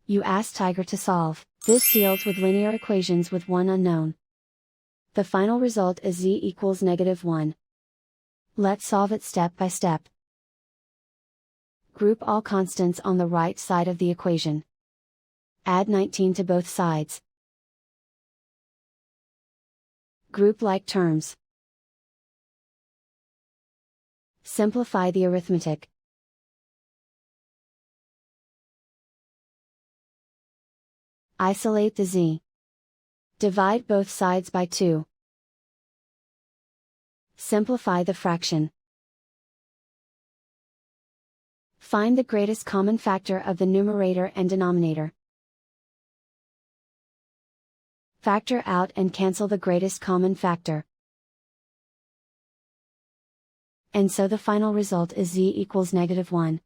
You ask Tiger to solve. This deals with linear equations with one unknown. The final result is z equals -1. Let's solve it step by step. Group all constants on the right side of the equation. Add 19 to both sides. Group like terms. Simplify the arithmetic. Isolate the z. Divide both sides by 2. Simplify the fraction. Find the greatest common factor of the numerator and denominator. Factor out and cancel the greatest common factor. And so the final result is z equals -1.